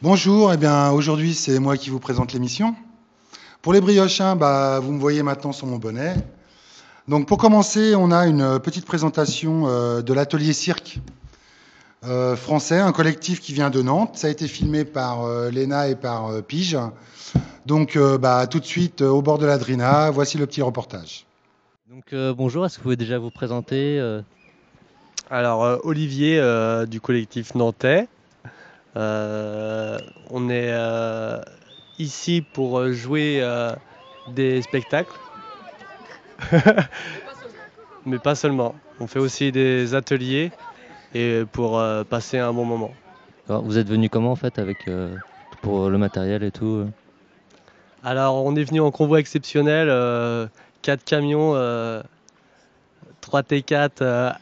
Bonjour, eh bien aujourd'hui c'est moi qui vous présente l'émission. Pour les briochins, vous me voyez maintenant sur mon bonnet. Donc pour commencer, on a une petite présentation de l'atelier cirque français, un collectif qui vient de Nantes. Ça a été filmé par Léna et par Pige. Donc tout de suite au bord de la Drina, voici le petit reportage. Donc bonjour, est-ce que vous pouvez déjà vous présenter Olivier du collectif nantais. On est ici pour jouer des spectacles, mais pas seulement. On fait aussi des ateliers et pour passer un bon moment. Alors, vous êtes venu comment en fait avec pour le matériel et tout Alors on est venu en convoi exceptionnel, 4 camions, 3 T4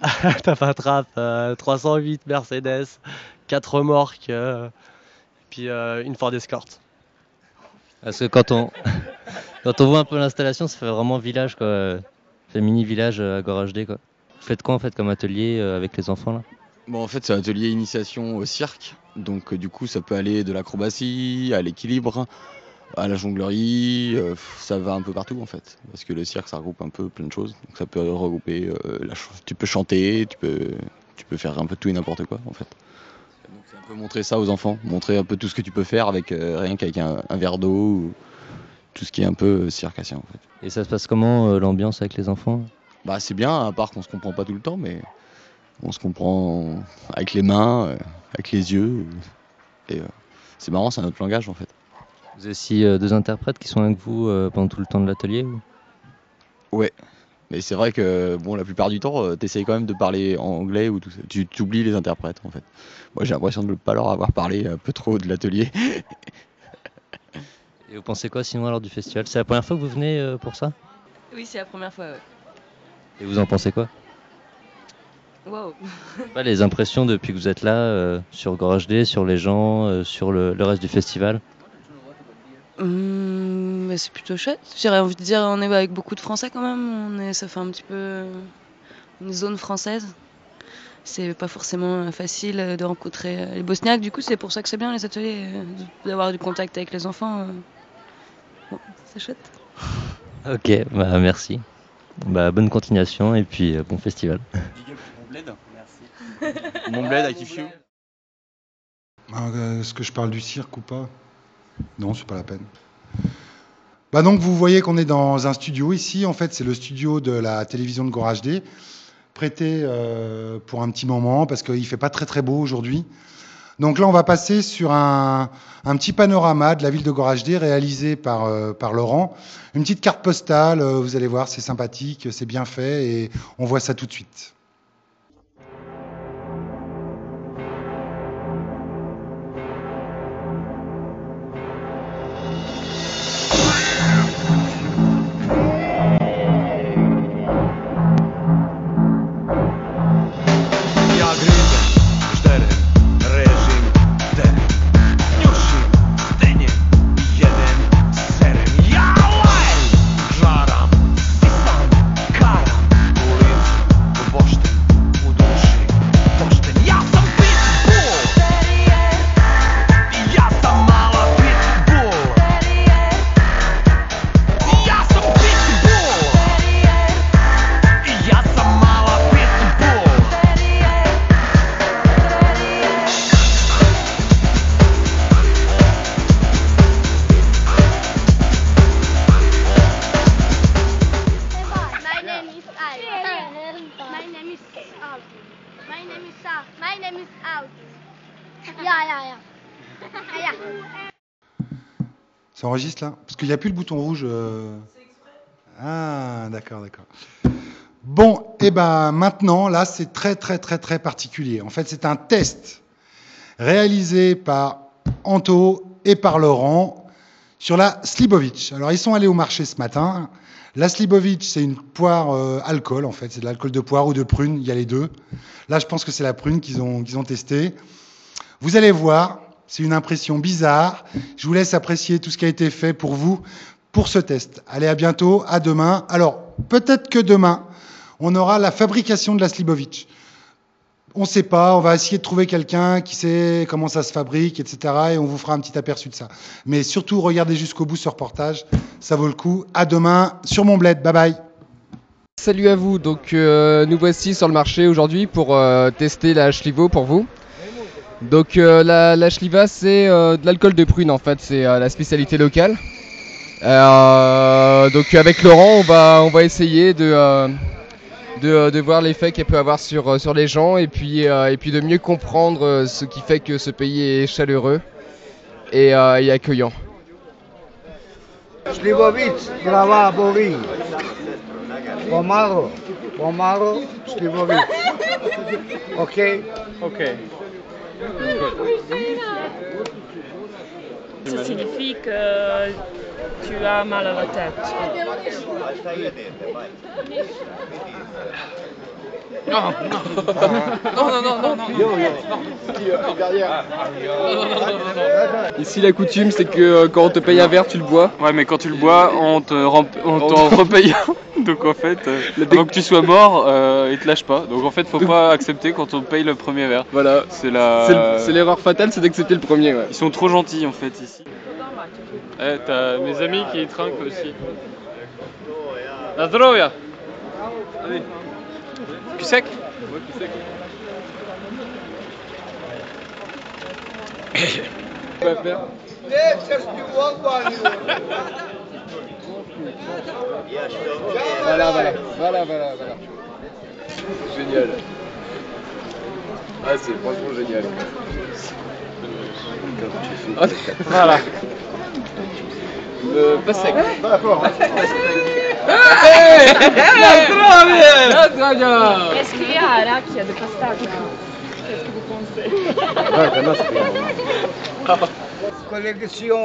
Tapatrap, 308 Mercedes, 4 remorques, puis une Ford Escort. Parce que quand on quand on voit un peu l'installation, ça fait vraiment village quoi. Ça fait mini village à Gorge D quoi. Vous faites quoi en fait comme atelier avec les enfants là? Bon, en fait, c'est un atelier initiation au cirque. Donc, du coup, ça peut aller de l'acrobatie à l'équilibre, à la jonglerie. Ça va un peu partout, en fait. Parce que le cirque, ça regroupe un peu plein de choses. Donc, ça peut regrouper. Tu peux chanter, tu peux faire un peu tout et n'importe quoi, en fait. Donc, c'est un peu montrer ça aux enfants. Montrer un peu tout ce que tu peux faire avec rien qu'avec un verre d'eau. Ou tout ce qui est un peu circassien, en fait. Et ça se passe comment l'ambiance avec les enfants? C'est bien, à part qu'on se comprend pas tout le temps, mais on se comprend avec les mains, avec les yeux. Et c'est marrant, c'est un autre langage en fait. Vous avez aussi deux interprètes qui sont avec vous pendant tout le temps de l'atelier ou... Ouais. Mais c'est vrai que bon, la plupart du temps, t'essayes quand même de parler en anglais ou tout ça. Tu oublies les interprètes en fait. Moi j'ai l'impression de ne pas leur avoir parlé un peu trop de l'atelier. Et vous pensez quoi sinon alors du festival? C'est la première fois que vous venez pour ça? Oui, c'est la première fois, ouais. Et vous en pensez quoi? Wow. Les impressions depuis que vous êtes là sur Gorge D, sur les gens, sur le reste du festival? Mais c'est plutôt chouette. J'aurais envie de dire, on est avec beaucoup de Français quand même. Ça fait un petit peu une zone française. C'est pas forcément facile de rencontrer les Bosniaques. Du coup, c'est pour ça que c'est bien les ateliers, d'avoir du contact avec les enfants. Bon, c'est chouette. Ok, merci. Bonne continuation et puis bon festival. Mon bled, merci. Mon bled, I kiff you. Est-ce que je parle du cirque ou pas? Non, c'est pas la peine. Donc vous voyez qu'on est dans un studio ici. En fait, c'est le studio de la télévision de Gorge D, prêté pour un petit moment parce qu'il fait pas très très beau aujourd'hui. Donc là, on va passer sur un petit panorama de la ville de Gorge D réalisé par Laurent. Une petite carte postale, vous allez voir, c'est sympathique, c'est bien fait et on voit ça tout de suite. Ça enregistre là? Parce qu'il n'y a plus le bouton rouge. Ah, d'accord. Bon, et maintenant, là, c'est très particulier. En fait, c'est un test réalisé par Anto et par Laurent sur la Slibovic. Alors, ils sont allés au marché ce matin. La Slibovic, c'est une poire alcool, en fait. C'est de l'alcool de poire ou de prune, il y a les deux. Là, je pense que c'est la prune qu'ils ont testé. Vous allez voir, c'est une impression bizarre. Je vous laisse apprécier tout ce qui a été fait pour vous, pour ce test. Allez, à bientôt, à demain. Alors, peut-être que demain, on aura la fabrication de la Slibovic. On ne sait pas, on va essayer de trouver quelqu'un qui sait comment ça se fabrique, etc. Et on vous fera un petit aperçu de ça. Mais surtout, regardez jusqu'au bout ce reportage, ça vaut le coup. À demain sur Mon Bled, bye bye. Salut à vous, donc nous voici sur le marché aujourd'hui pour tester la Schlivo pour vous. Donc la Schliva c'est de l'alcool de prune en fait, c'est la spécialité locale. Donc avec Laurent on va essayer de voir l'effet qu'elle peut avoir sur les gens et puis de mieux comprendre ce qui fait que ce pays est chaleureux et accueillant. Slivovic, Grava, Borin. Pomaro, Slivovic. Ok? Ok. Ça signifie que tu as mal à la tête. Non. Ici la coutume c'est que quand on te paye un verre tu le bois. Ouais mais quand tu le bois on t'en repaye un. Donc en fait avant que tu sois mort ils te lâchent pas. Donc en fait faut pas accepter quand on paye le premier verre. Voilà. C'est l'erreur fatale, c'est d'accepter le premier. Ouais. Ils sont trop gentils en fait ici. T'as mes amis qui trinquent aussi. Na zdrowia. Allez. Plus sec? Ouais, plus sec. Quoi faire? Voilà. Génial. Ah c'est franchement génial. Voilà. Pas sec. Est-ce qu'il y a arachide de pastèque? Qu'est-ce que vous pensez? Collection.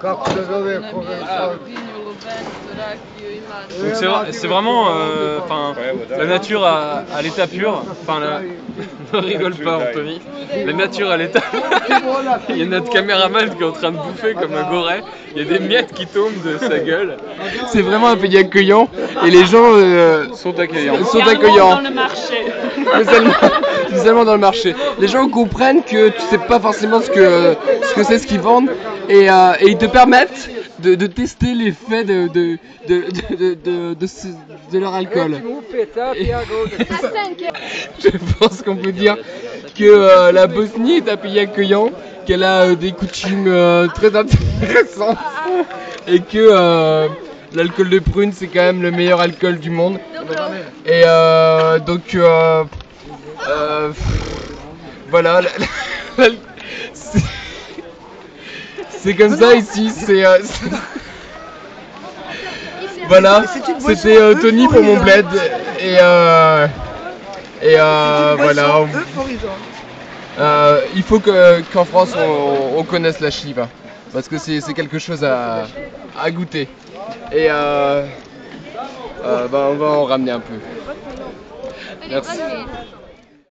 Как se zove professor? Donc c'est vraiment la nature à l'état pur. Enfin, ne rigole pas Anthony. La nature à l'état. Il y a notre caméraman qui est en train de bouffer comme un goret. Il y a des miettes qui tombent de sa gueule. C'est vraiment un pays accueillant et les gens Sont accueillants. Dans le marché. Spécialement dans le marché. Les gens comprennent que tu sais pas forcément ce que c'est ce qu'ils vendent et ils te permettent de tester l'effet de leur alcool. Et je pense qu'on peut dire que la Bosnie est un pays accueillant, qu'elle a des coutumes très intéressantes et que l'alcool de prune c'est quand même le meilleur alcool du monde. Et donc voilà, c'est comme ça ici, voilà, c'était Tony pour Mon Bled et voilà. Il faut qu'en France on connaisse la Schliva parce que c'est quelque chose à goûter et on va en ramener un peu. Merci.